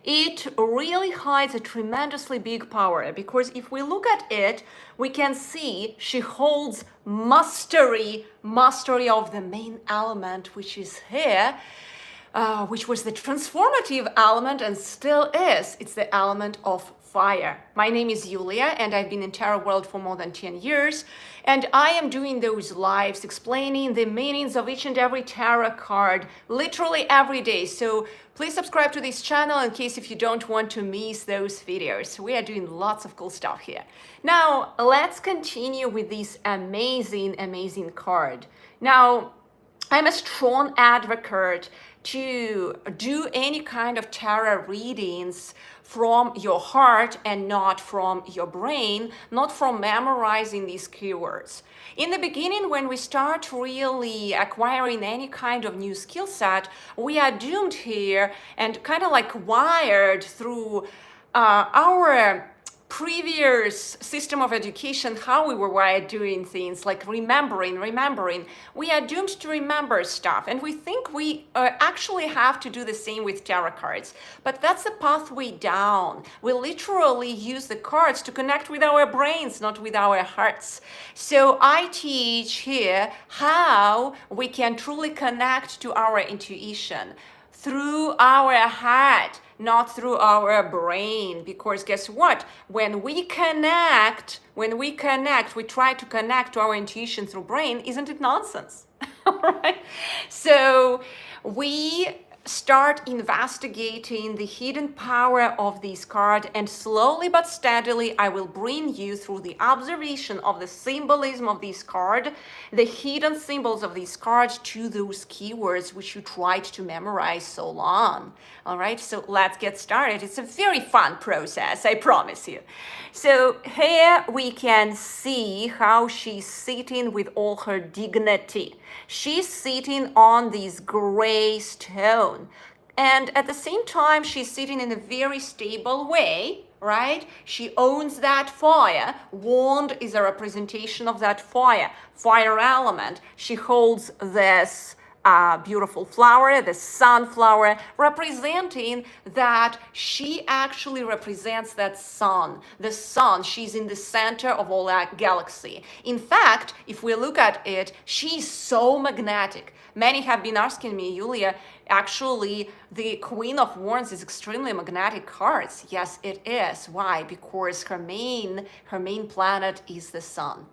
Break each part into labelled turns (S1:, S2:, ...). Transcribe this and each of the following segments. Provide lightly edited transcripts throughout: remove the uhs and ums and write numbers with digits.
S1: it really hides a tremendously big power, because if we look at it, we can see she holds mastery of the main element, which is here, which was the transformative element and still is. It's the element of fire. My name is Yulia, and I've been in tarot world for more than 10 years, and I am doing those lives explaining the meanings of each and every tarot card literally every day. So please subscribe to this channel in case if you don't want to miss those videos. We are doing lots of cool stuff here. Now let's continue with this amazing card. Now, I'm a strong advocate to do any kind of tarot readings from your heart and not from your brain, not from memorizing these keywords. In the beginning, when we start really acquiring any kind of new skill set, we are doomed here and kind of like wired through our previous system of education, how we were wired doing things, like remembering. We are doomed to remember stuff, and we think we actually have to do the same with tarot cards. But that's the pathway down. We literally use the cards to connect with our brains, not with our hearts. So I teach here how we can truly connect to our intuition through our heart, not through our brain. Because guess what? When we connect, we try to connect to our intuition through brain. Isn't it nonsense? All right. So we start investigating the hidden power of this card, and slowly but steadily I will bring you through the observation of the symbolism of this card, the hidden symbols of this card, to those keywords which you tried to memorize so long. All right, so let's get started. It's a very fun process, I promise you. So here we can see how she's sitting with all her dignity. She's sitting on this gray stone, and at the same time she's sitting in a very stable way, right? She owns that fire. Wand is a representation of that fire element. She holds this beautiful flower, the sunflower, representing that she actually represents that sun. The sun, she's in the center of all that galaxy. In fact, if we look at it, she's so magnetic. Many have been asking me, Yulia, actually the Queen of Wands is extremely magnetic card. Yes, it is. Why? Because her main planet is the sun.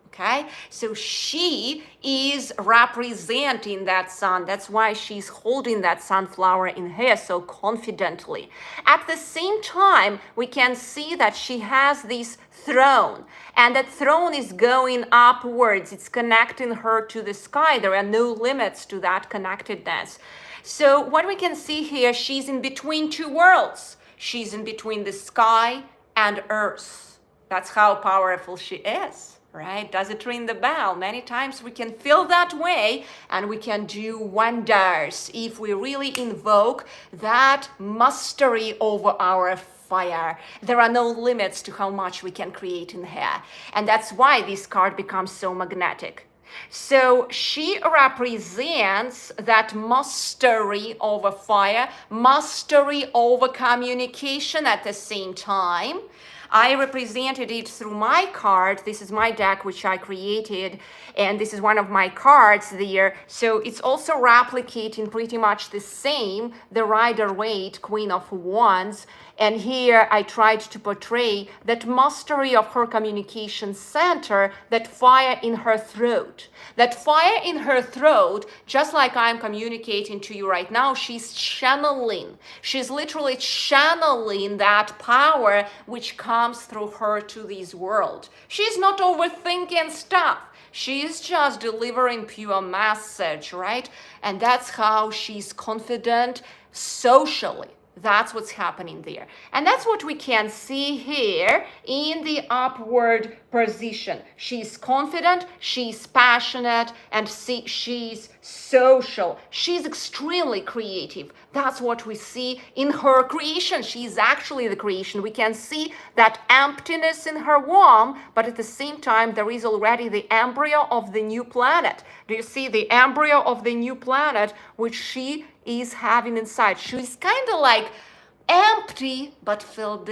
S1: Okay, so she is representing that sun. That's why she's holding that sunflower in her so confidently. At the same time, we can see that she has this throne, and that throne is going upwards. It's connecting her to the sky. There are no limits to that connectedness. So what we can see here, she's in between two worlds. She's in between the sky and earth. That's how powerful she is. Right? Does it ring the bell? Many times we can feel that way, and we can do wonders if we really invoke that mastery over our fire. There are no limits to how much we can create in here. And that's why this card becomes so magnetic. So she represents that mastery over fire, mastery over communication at the same time. I represented it through my card. This is my deck, which I created, and this is one of my cards there. So it's also replicating pretty much the same, the Rider-Waite, Queen of Wands. And here I tried to portray that mastery of her communication center, that fire in her throat. That fire in her throat, just like I'm communicating to you right now, she's channeling. She's literally channeling that power which comes through her to this world. She's not overthinking stuff. She's just delivering pure message, right? And that's how she's confident socially. That's what's happening there. And that's what we can see here in the upward position. She's confident, she's passionate, and she's social. She's extremely creative. That's what we see in her creation. She's actually the creation. We can see that emptiness in her womb, but at the same time, there is already the embryo of the new planet. Do you see the embryo of the new planet, which she is having inside? She's kind of like empty but filled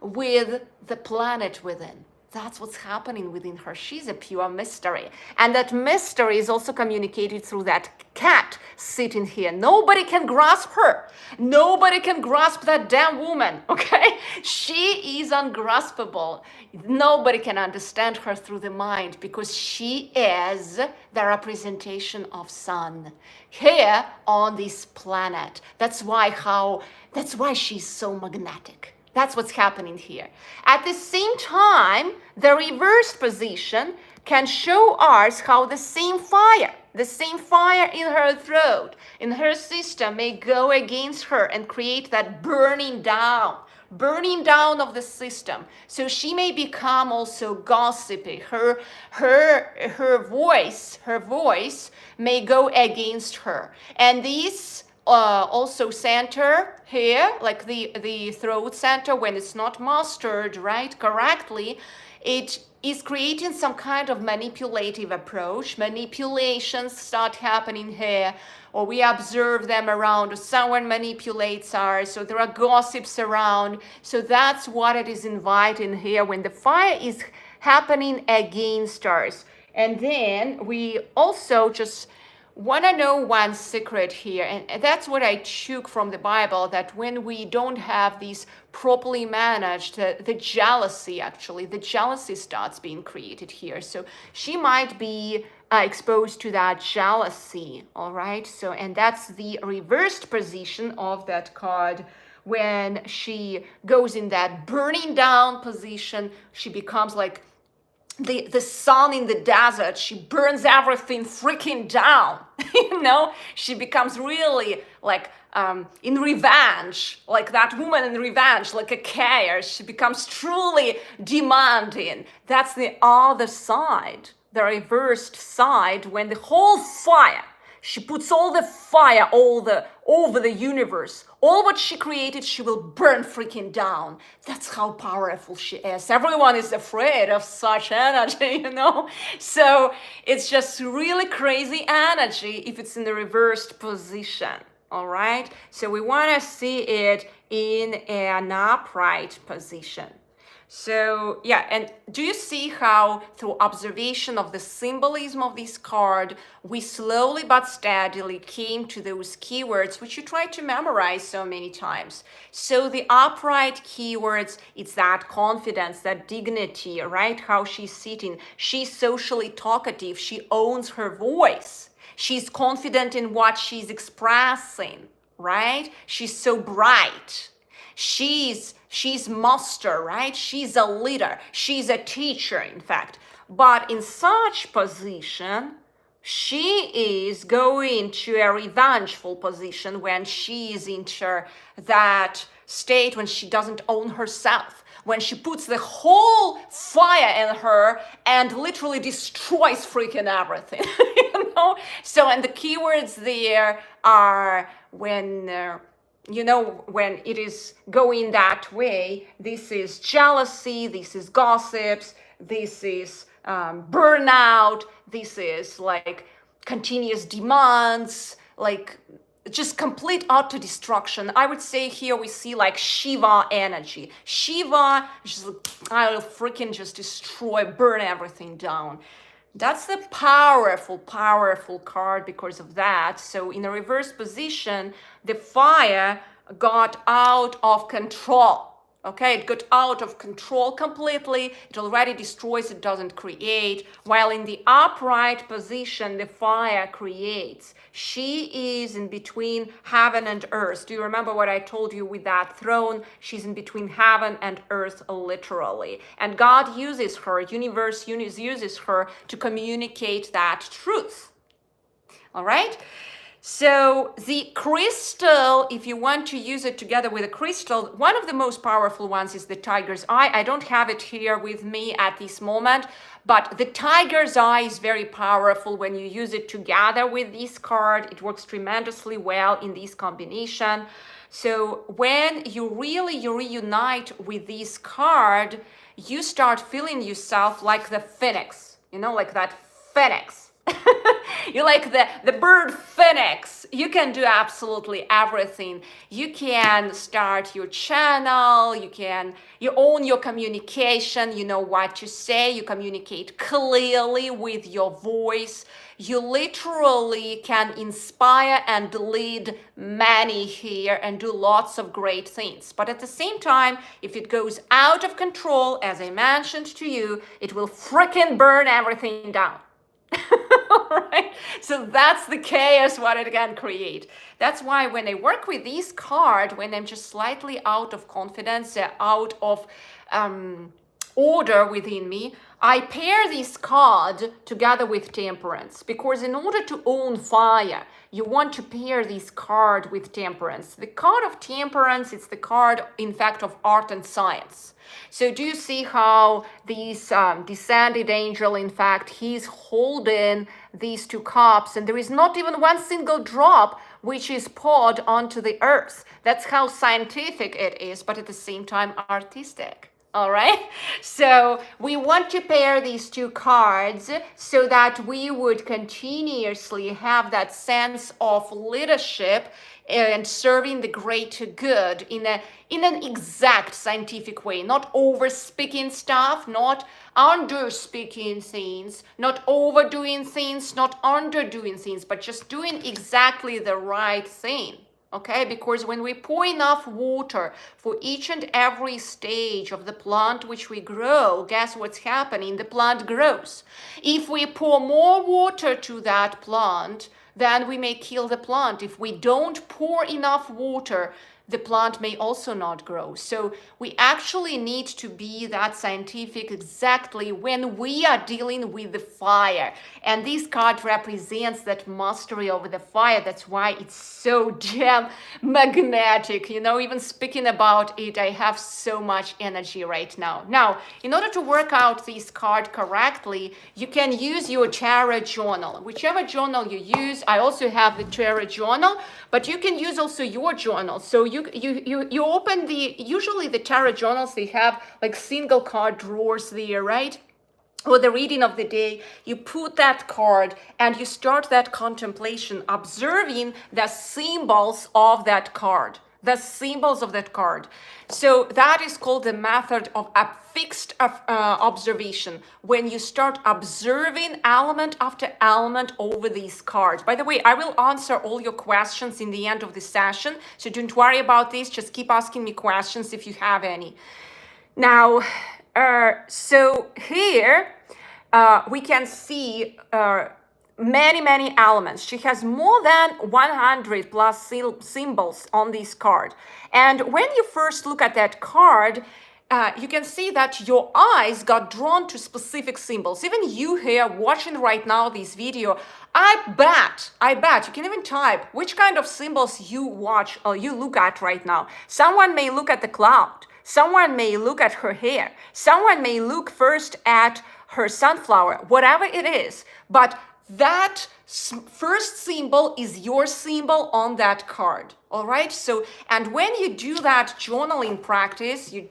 S1: with the planet within. That's what's happening within her. She's a pure mystery. And that mystery is also communicated through that cat sitting here. Nobody can grasp her. Nobody can grasp that damn woman, okay? She is ungraspable. Nobody can understand her through the mind because she is the representation of sun here on this planet. That's why she's so magnetic. That's what's happening here. At the same time, the reversed position can show us how the same fire in her throat, in her system may go against her and create that burning down of the system. So she may become also gossipy. Her voice may go against her. And these also center here, like the throat center, when it's not mastered right correctly, it is creating some kind of manipulative approach. Manipulations start happening here, or we observe them around, or someone manipulates us, so there are gossips around. So that's what it is inviting here when the fire is happening against us. And then we also just want to know one secret here, and that's what I took from the Bible, that when we don't have these properly managed, the jealousy starts being created here. So she might be exposed to that jealousy, all right? So, and that's the reversed position of that card. When she goes in that burning down position, she becomes like the sun in the desert. She burns everything freaking down. She becomes really like in revenge, like that woman in revenge, like a chaos. She becomes truly demanding. That's the other side, the reversed side, when the whole fire, she puts all the fire over the universe. All what she created, she will burn freaking down. That's how powerful she is. Everyone is afraid of such energy, So it's just really crazy energy if it's in the reversed position, all right? So we want to see it in an upright position. So yeah, and do you see how through observation of the symbolism of this card, we slowly but steadily came to those keywords which you tried to memorize so many times. So the upright keywords, it's that confidence, that dignity, right? How she's sitting. She's socially talkative. She owns her voice. She's confident in what she's expressing, right? She's so bright. She's master, right? She's a leader. She's a teacher, in fact. But in such position, she is going to a revengeful position when she is into that state when she doesn't own herself, when she puts the whole fire in her and literally destroys freaking everything, So, and the keywords there are when it is going that way. This is jealousy, this is gossips, this is burnout, this is like continuous demands, like just complete auto destruction. I would say here we see like Shiva energy. Shiva, I will freaking just destroy, burn everything down. That's the powerful card because of that. So in a reverse position, the fire got out of control. Okay, it got out of control completely. It already destroys, it doesn't create. While in the upright position, the fire creates. She is in between heaven and earth. Do you remember what I told you with that throne? She's in between heaven and earth, literally. And God uses her, universe uses her to communicate that truth. All right? So the crystal, if you want to use it together with a crystal, one of the most powerful ones is the tiger's eye. I don't have it here with me at this moment, but the tiger's eye is very powerful when you use it together with this card. It works tremendously well in this combination. So when you reunite with this card, you start feeling yourself like the phoenix, like that phoenix. You're like the bird phoenix. You can do absolutely everything. You can start your channel. You own your communication. You know what to say. You communicate clearly with your voice. You literally can inspire and lead many here and do lots of great things. But at the same time, if it goes out of control, as I mentioned to you, it will freaking burn everything down. Right? So that's the chaos what it can create. That's why when I work with this card, when I'm just slightly out of confidence, out of order within me, I pair this card together with temperance, because in order to own fire, you want to pair this card with temperance. The card of temperance, it's the card, in fact, of art and science. So do you see how this descended angel, in fact, he's holding these two cups, and there is not even one single drop which is poured onto the earth. That's how scientific it is, but at the same time artistic. All right, so we want to pair these two cards so that we would continuously have that sense of leadership and serving the greater good in an exact scientific way, not over speaking stuff, not under speaking things, not overdoing things, not underdoing things, but just doing exactly the right thing. Okay, because when we pour enough water for each and every stage of the plant which we grow, guess what's happening? The plant grows. If we pour more water to that plant, then we may kill the plant. If we don't pour enough water, the plant may also not grow. So we actually need to be that scientific exactly when we are dealing with the fire. And this card represents that mastery over the fire. That's why it's so damn magnetic. You know, even speaking about it, I have so much energy right now. Now, in order to work out this card correctly, you can use your tarot journal. Whichever journal you use, I also have the tarot journal, but you can use also your journal. So you open usually the tarot journals, they have like single card drawers there, right? Or the reading of the day, you put that card and you start that contemplation, observing the symbols of that card. The symbols of that card. So that is called the method of a fixed observation, when you start observing element after element over these cards. By the way, I will answer all your questions in the end of the session, so don't worry about this. Just keep asking me questions if you have any. Now, so here we can see many elements. She has more than 100 plus symbols on this card. And when you first look at that card, you can see that your eyes got drawn to specific symbols. Even you here watching right now this video, I bet, you can even type which kind of symbols you watch or you look at right now. Someone may look at the cloud. Someone may look at her hair. Someone may look first at her sunflower, whatever it is. But that first symbol is your symbol on that card. All right. So, and when you do that journaling practice, you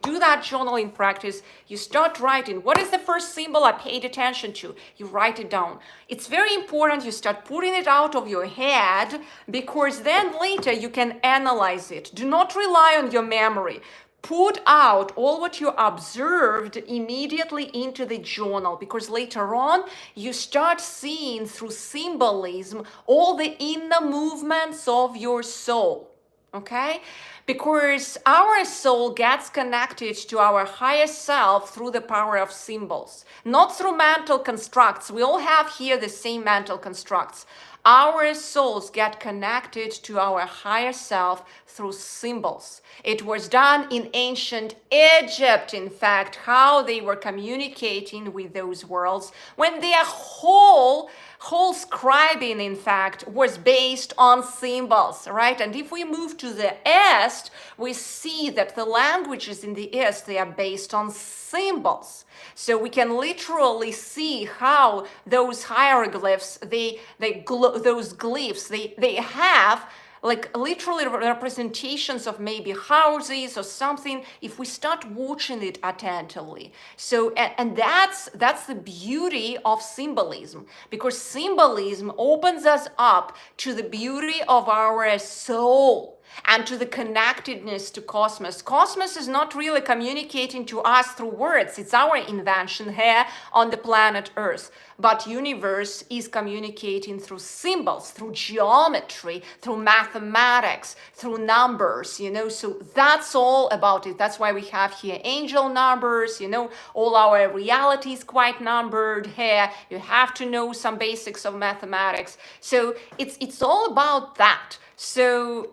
S1: start writing. What is the first symbol I paid attention to? You write it down. It's very important you start putting it out of your head, because then later you can analyze it. Do not rely on your memory. Put out all what you observed immediately into the journal, because later on you start seeing through symbolism all the inner movements of your soul. Okay? Because our soul gets connected to our higher self through the power of symbols, not through mental constructs. We all have here the same mental constructs. Our souls get connected to our higher self through symbols. It was done in ancient Egypt, in fact, how they were communicating with those worlds when their whole scribing, in fact, was based on symbols, right? And if we move to the East, we see that the languages in the East, they are based on symbols. So we can literally see how those hieroglyphs, those glyphs, they have like literally representations of maybe houses or something, if we start watching it attentively. So and that's the beauty of symbolism, because symbolism opens us up to the beauty of our soul and to the connectedness to cosmos. Cosmos is not really communicating to us through words. It's our invention here on the planet Earth. But universe is communicating through symbols, through geometry, through mathematics, through numbers, you know. So that's all about it. That's why we have here angel numbers, you know, all our reality is quite numbered here. You have to know some basics of mathematics. So it's all about that. So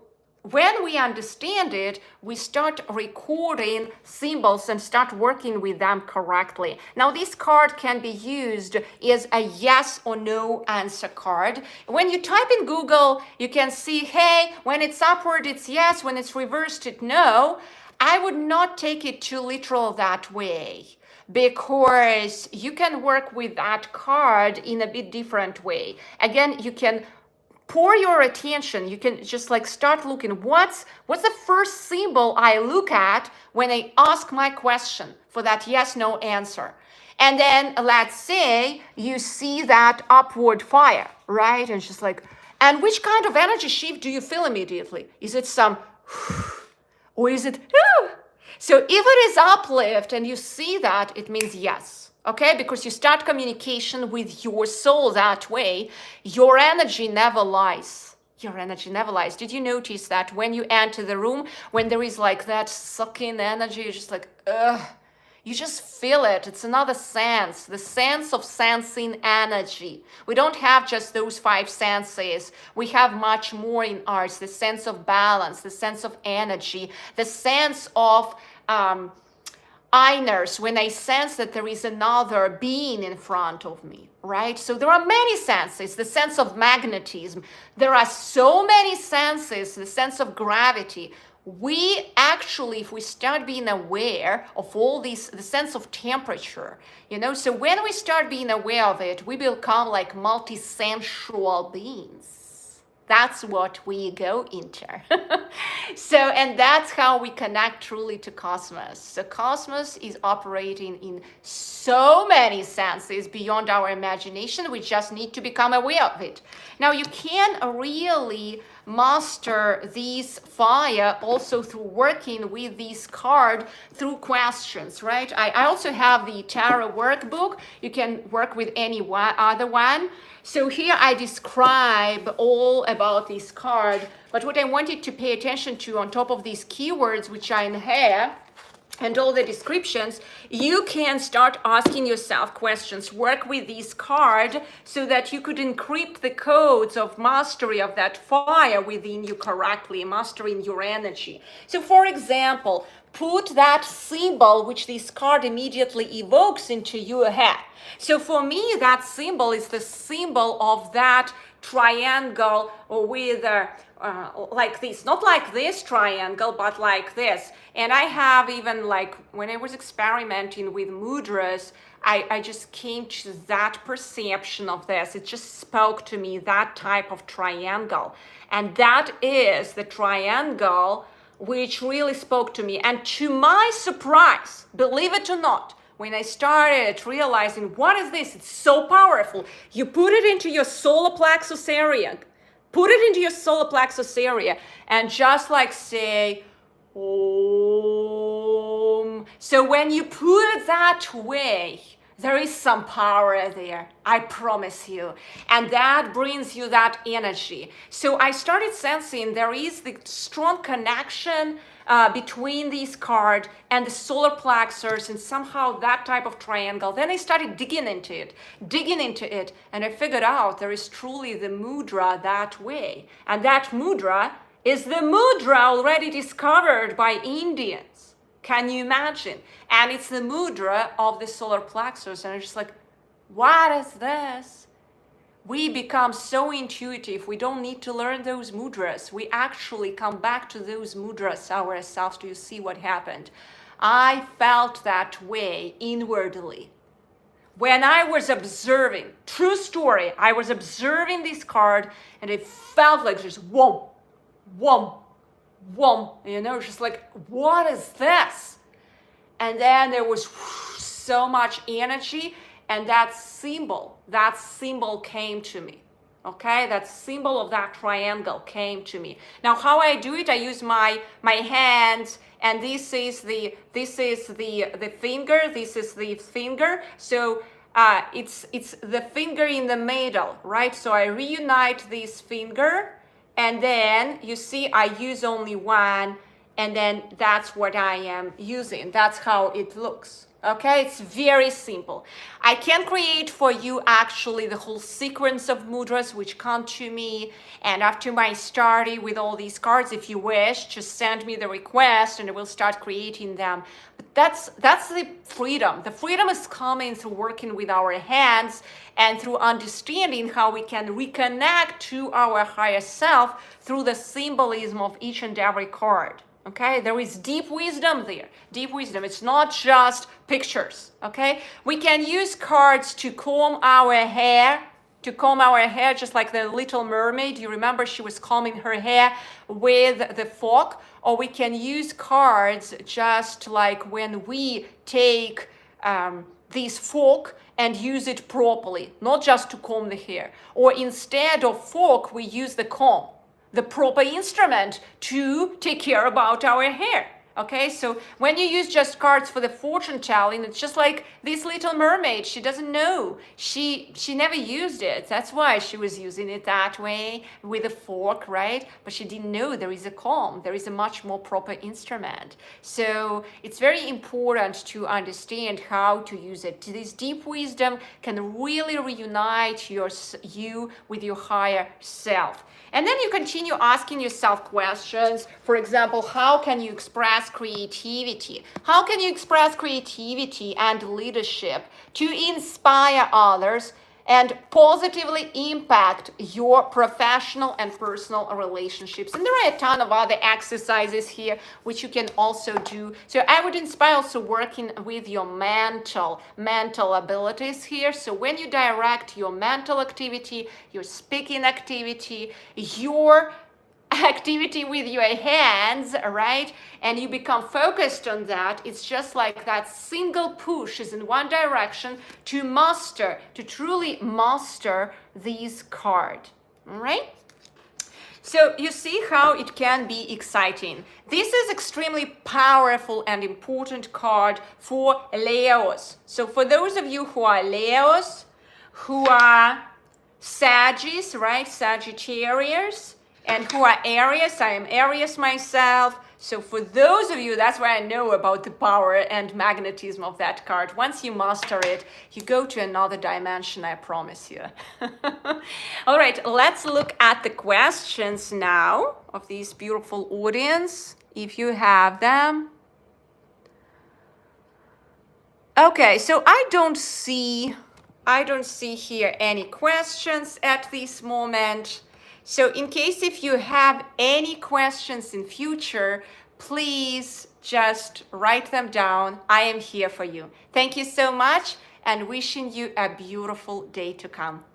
S1: when we understand it, we start recording symbols and start working with them correctly. Now, this card can be used as a yes or no answer card. When you type in Google, you can see, hey, when it's upward, it's yes. When it's reversed, it's no. I would not take it too literal that way, because you can work with that card in a bit different way. Again, you can pour your attention. You can just like start looking, what's the first symbol I look at when I ask my question for that yes no answer. And then let's say you see that upward fire, right? And it's just like, and which kind of energy shift do you feel immediately? Is it some or is it so if it is uplift and you see that, it means yes. Okay, because you start communication with your soul that way. Your energy never lies. Your energy never lies. Did you notice that when you enter the room, when there is like that sucking energy, you're just like, ugh, you just feel it. It's another sense, the sense of sensing energy. We don't have just those 5 senses. We have much more in ours, the sense of balance, the sense of energy, the sense of iners, when I sense that there is another being in front of me, right? So there are many senses, the sense of magnetism. There are so many senses, the sense of gravity. We actually, if we start being aware of all these, the sense of temperature, you know, so when we start being aware of it, we become like multi-sensual beings. That's what we go into. So, and that's how we connect truly to cosmos. So cosmos is operating in so many senses beyond our imagination. We just need to become aware of it. Now, you can really master this fire also through working with this card through questions, right? I also have the tarot workbook. You can work with any other one. So here I describe all about this card, but what I wanted to pay attention to on top of these keywords, which are in here, and all the descriptions, you can start asking yourself questions, work with this card so that you could encrypt the codes of mastery of that fire within you correctly, mastering your energy. So for example, put that symbol which this card immediately evokes into your head. So for me, that symbol is the symbol of that triangle with like this, not like this triangle, but like this. And I have even like, when I was experimenting with mudras, I just came to that perception of this. It just spoke to me, that type of triangle. And that is the triangle which really spoke to me. And to my surprise, believe it or not, when I started realizing, what is this? It's so powerful. You put it into your solar plexus area. Put it into your solar plexus area and just like say, Om. So when you put it that way, there is some power there, I promise you. And that brings you that energy. So I started sensing there is the strong connection between this card and the solar plexus and somehow that type of triangle. Then I started digging into it, and I figured out there is truly the mudra that way. And that mudra is the mudra already discovered by Indians. Can you imagine? And it's the mudra of the solar plexus. And I'm just like, what is this? We become so intuitive. We don't need to learn those mudras. We actually come back to those mudras ourselves. Do you see what happened? I felt that way inwardly. When I was observing, true story, I was observing this card and it felt like just, whoa. whom, whom, you know, just like, what is this? And then there was so much energy, and that symbol came to me. Okay, that symbol of that triangle came to me. Now, how I do it, I use my hands, and this is the finger. This is the finger. So it's the finger in the middle, right? So I reunite this finger, and then you see I use only one, and then that's what I am using. That's how it looks. Okay, it's very simple. I can create for you actually the whole sequence of mudras which come to me, and after my study with all these cards, if you wish, just send me the request and I will start creating them. But that's the freedom. The freedom is coming through working with our hands and through understanding how we can reconnect to our higher self through the symbolism of each and every card. Okay, there is deep wisdom there. Deep wisdom. It's not just pictures. Okay, we can use cards to comb our hair, just like the Little Mermaid. You remember she was combing her hair with the fork, or we can use cards just like when we take this fork and use it properly, not just to comb the hair. Or instead of fork, we use the comb, the proper instrument to take care about our hair. Okay, so when you use just cards for the fortune telling, it's just like this Little Mermaid. She doesn't know. She never used it. That's why she was using it that way with a fork, right? But she didn't know there is a comb. There is a much more proper instrument. So it's very important to understand how to use it. This deep wisdom can really reunite you with your higher self. And then you continue asking yourself questions. For example, how can you express creativity? How can you express creativity and leadership to inspire others and positively impact your professional and personal relationships? And there are a ton of other exercises here which you can also do. So I would inspire also working with your mental abilities here. So when you direct your mental activity, your speaking activity, your activity with your hands, right? And you become focused on that. It's just like that single push is in one direction to truly master this card, all right? So you see how it can be exciting. This is extremely powerful and important card for Leos. So for those of you who are Leos, who are Saggies, right? Sagittarius, and who are Aries. I am Aries myself. So for those of you, that's why I know about the power and magnetism of that card. Once you master it, you go to another dimension, I promise you. All right, let's look at the questions now of this beautiful audience, if you have them. Okay, so I don't see here any questions at this moment. So in case if you have any questions in future, please just write them down. I am here for you. Thank you so much, and wishing you a beautiful day to come.